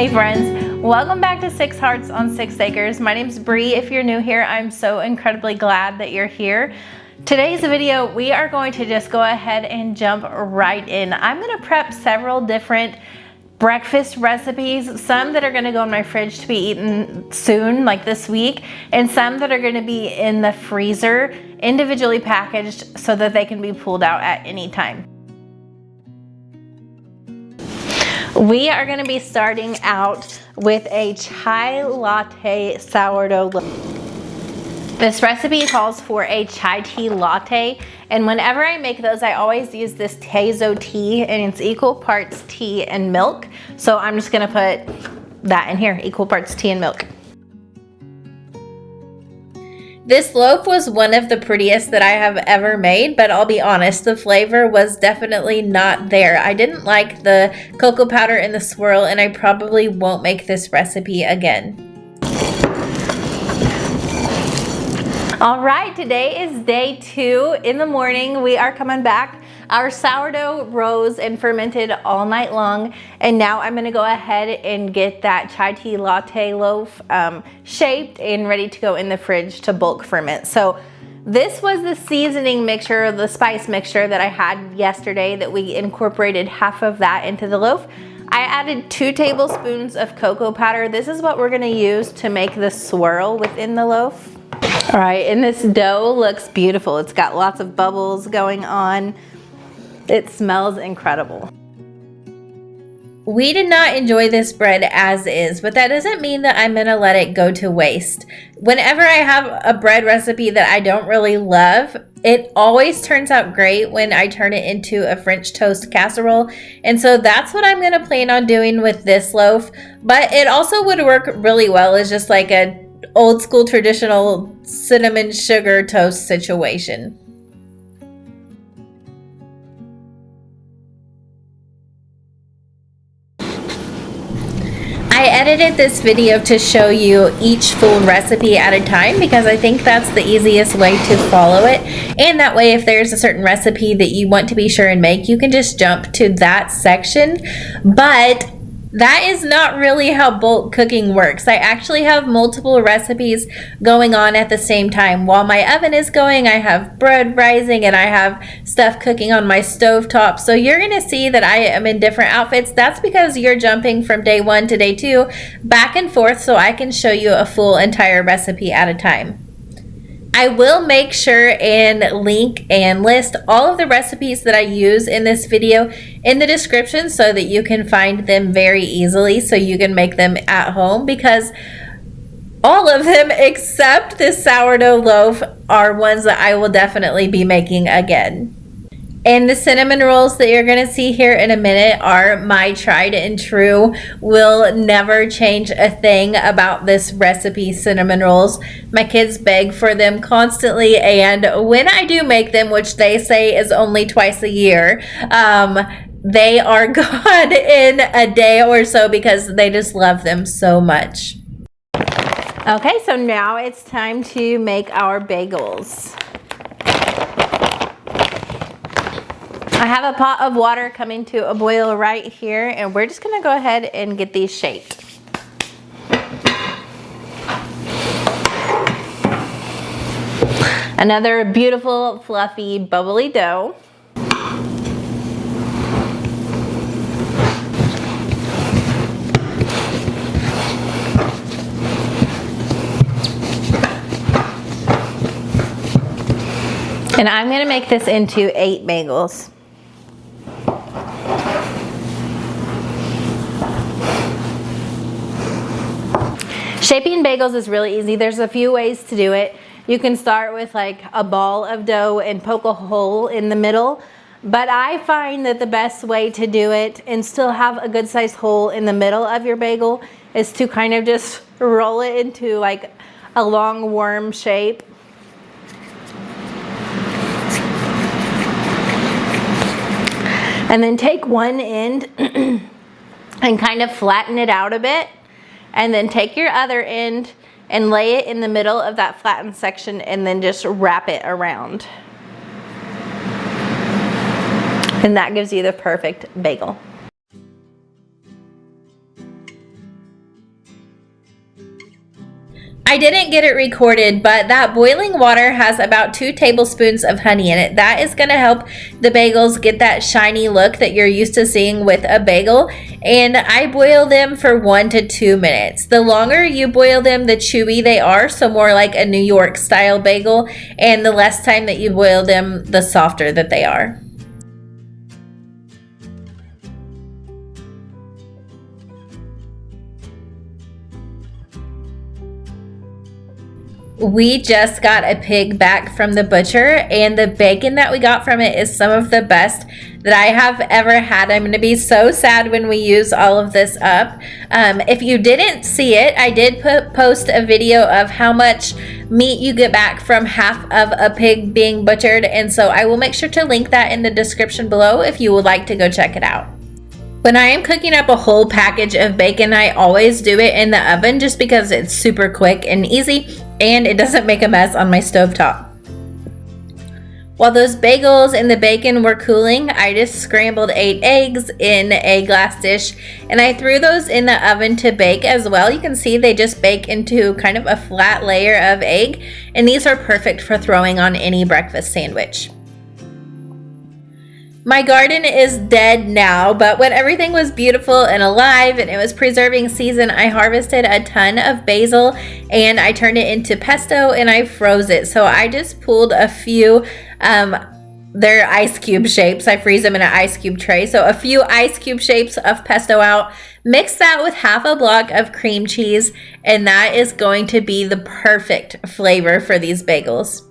Hey friends, welcome back to 6 Hearts on 6 Acres. My name's Bree. If you're new here, I'm so incredibly glad that you're here. Today's video, we are going to just go ahead and jump right in. I'm gonna prep several different breakfast recipes, some that are gonna go in my fridge to be eaten soon, like this week, and some that are gonna be in the freezer, individually packaged so that they can be pulled out at any time. We are going to be starting out with a chai latte sourdough. This recipe calls for a chai tea latte, and whenever I make those, I always use this Teizo tea, and it's equal parts tea and milk. So I'm just going to put that in here, equal parts tea and milk. This loaf was one of the prettiest that I have ever made, but I'll be honest, the flavor was definitely not there. I didn't like the cocoa powder in the swirl, and I probably won't make this recipe again. All right, today is day 2 in the morning. We are coming back. Our sourdough rose and fermented all night long, and now I'm gonna go ahead and get that chai tea latte loaf shaped and ready to go in the fridge to bulk ferment. So this was the seasoning mixture, the spice mixture that I had yesterday that we incorporated half of that into the loaf. I added 2 tablespoons of cocoa powder. This is what we're gonna use to make the swirl within the loaf. All right, and this dough looks beautiful. It's got lots of bubbles going on. It smells incredible. We did not enjoy this bread as is, but that doesn't mean that I'm gonna let it go to waste. Whenever I have a bread recipe that I don't really love, it always turns out great when I turn it into a French toast casserole. And so that's what I'm gonna plan on doing with this loaf. But it also would work really well as just like a old school traditional cinnamon sugar toast situation. I edited this video to show you each full recipe at a time because I think that's the easiest way to follow it. And that way, if there's a certain recipe that you want to be sure and make, you can just jump to that section. But that is not really how bulk cooking works. I actually have multiple recipes going on at the same time. While my oven is going, I have bread rising and I have stuff cooking on my stovetop. So you're gonna see that I am in different outfits. That's because you're jumping from day 1 to day 2 back and forth so I can show you a full entire recipe at a time. I will make sure and link and list all of the recipes that I use in this video in the description so that you can find them very easily so you can make them at home, because all of them except this sourdough loaf are ones that I will definitely be making again. And the cinnamon rolls that you're gonna see here in a minute are my tried and true, will never change a thing about this recipe cinnamon rolls. My kids beg for them constantly, and when I do make them, which they say is only twice a year, they are gone in a day or so because they just love them so much. Okay, so now it's time to make our bagels. I have a pot of water coming to a boil right here, and we're just gonna go ahead and get these shaped. Another beautiful, fluffy, bubbly dough. And I'm gonna make this into 8 bagels. Shaping bagels is really easy. There's a few ways to do it. You can start with like a ball of dough and poke a hole in the middle. But I find that the best way to do it and still have a good sized hole in the middle of your bagel is to kind of just roll it into like a long worm shape. And then take one end and kind of flatten it out a bit. And then take your other end and lay it in the middle of that flattened section and then just wrap it around. And that gives you the perfect bagel. I didn't get it recorded, but that boiling water has about 2 tablespoons of honey in it. That is going to help the bagels get that shiny look that you're used to seeing with a bagel. And I boil them for 1 to 2 minutes. The longer you boil them, the chewy they are, so more like a New York style bagel. And the less time that you boil them, the softer that they are. We just got a pig back from the butcher, and the bacon that we got from it is some of the best that I have ever had. I'm going to be so sad when we use all of this up. If you didn't see it, I did post a video of how much meat you get back from half of a pig being butchered, and so I will make sure to link that in the description below if you would like to go check it out. When I am cooking up a whole package of bacon, I always do it in the oven just because it's super quick and easy and it doesn't make a mess on my stovetop. While those bagels and the bacon were cooling, I just scrambled 8 eggs in a glass dish and I threw those in the oven to bake as well. You can see they just bake into kind of a flat layer of egg, and these are perfect for throwing on any breakfast sandwich. My garden is dead now, but when everything was beautiful and alive and it was preserving season, I harvested a ton of basil and I turned it into pesto and I froze it. So I just pulled a few, they're ice cube shapes. I freeze them in an ice cube tray. So a few ice cube shapes of pesto out, mix that with half a block of cream cheese, and that is going to be the perfect flavor for these bagels.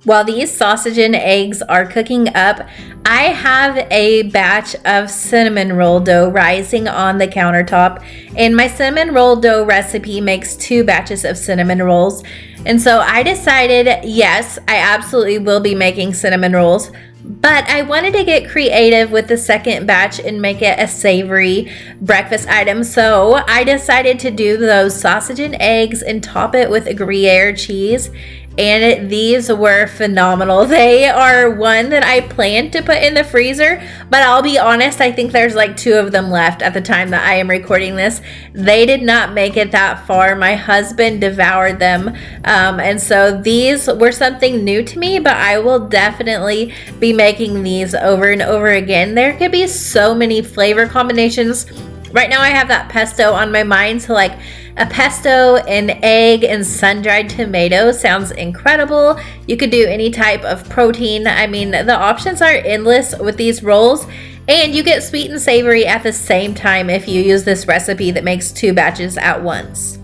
While these sausage and eggs are cooking up, I have a batch of cinnamon roll dough rising on the countertop, and my cinnamon roll dough recipe makes 2 batches of cinnamon rolls. And so I decided, yes, I absolutely will be making cinnamon rolls, but I wanted to get creative with the second batch and make it a savory breakfast item. So I decided to do those sausage and eggs and top it with Gruyere cheese. And these were phenomenal. They are one that I planned to put in the freezer, but I'll be honest, I think there's like 2 of them left at the time that I am recording this. They did not make it that far. My husband devoured them. And so these were something new to me, but I will definitely be making these over and over again. There could be so many flavor combinations. Right now I have that pesto on my mind, so like a pesto, an egg, and sun-dried tomato sounds incredible. You could do any type of protein. I mean, the options are endless with these rolls, and you get sweet and savory at the same time if you use this recipe that makes 2 batches at once.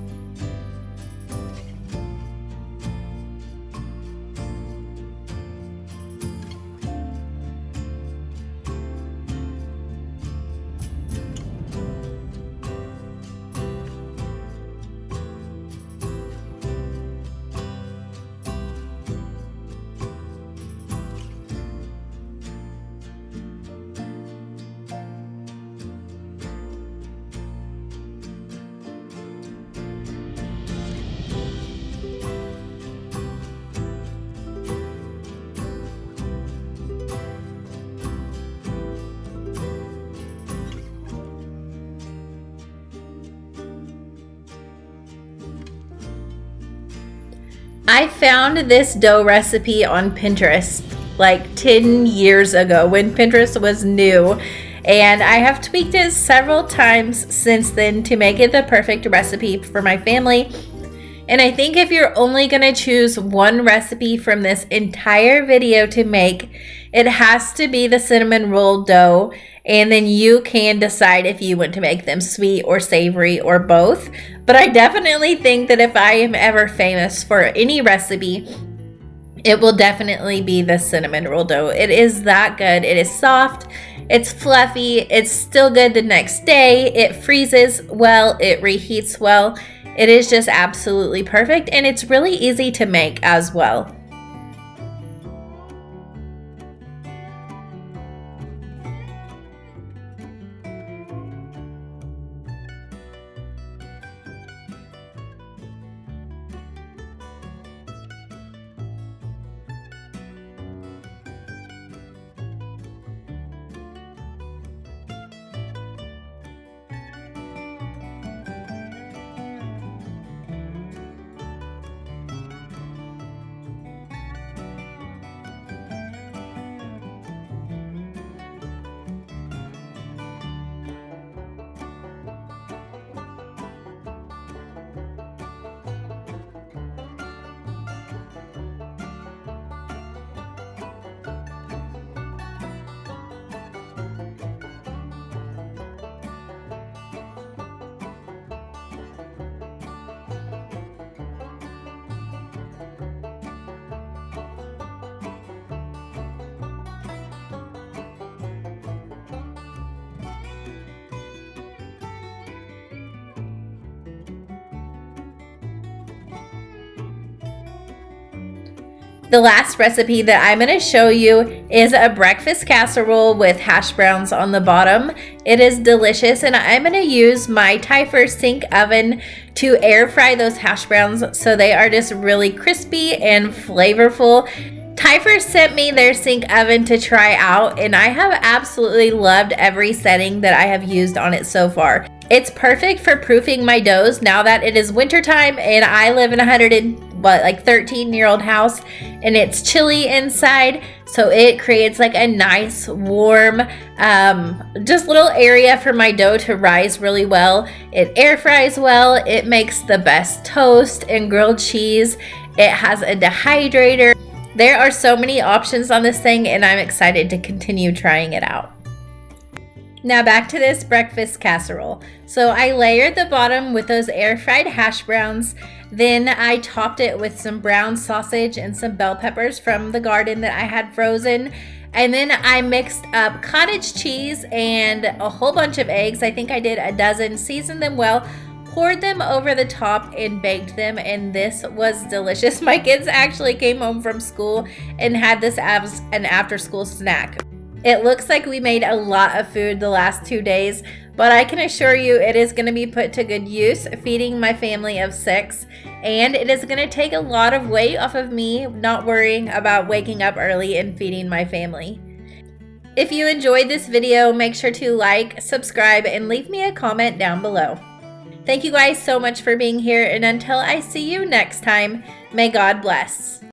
I found this dough recipe on Pinterest like 10 years ago when Pinterest was new, and I have tweaked it several times since then to make it the perfect recipe for my family. And I think if you're only going to choose one recipe from this entire video to make, it has to be the cinnamon roll dough, and then you can decide if you want to make them sweet or savory or both. But I definitely think that if I am ever famous for any recipe, it will definitely be the cinnamon roll dough. It is that good. It is soft, it's fluffy, it's still good the next day, it freezes well, it reheats well. It is just absolutely perfect, and it's really easy to make as well. The last recipe that I'm going to show you is a breakfast casserole with hash browns on the bottom. It is delicious, and I'm going to use my Thai sink oven to air fry those hash browns so they are just really crispy and flavorful. Thai sent me their sink oven to try out, and I have absolutely loved every setting that I have used on it so far. It's perfect for proofing my doughs now that it is wintertime and I live in a 13-year-old house and it's chilly inside, so it creates like a nice warm just little area for my dough to rise really well. It air fries well, it makes the best toast and grilled cheese, it has a dehydrator. There are so many options on this thing, and I'm excited to continue trying it out. Now back to this breakfast casserole. So I layered the bottom with those air fried hash browns. Then I topped it with some brown sausage and some bell peppers from the garden that I had frozen. And then I mixed up cottage cheese and a whole bunch of eggs. I think I did a dozen, seasoned them well, poured them over the top and baked them, and this was delicious. My kids actually came home from school and had this as an after school snack. It looks like we made a lot of food the last 2 days, but I can assure you it is going to be put to good use feeding my family of 6, and it is going to take a lot of weight off of me not worrying about waking up early and feeding my family. If you enjoyed this video, make sure to like, subscribe, and leave me a comment down below. Thank you guys so much for being here, and until I see you next time, may God bless.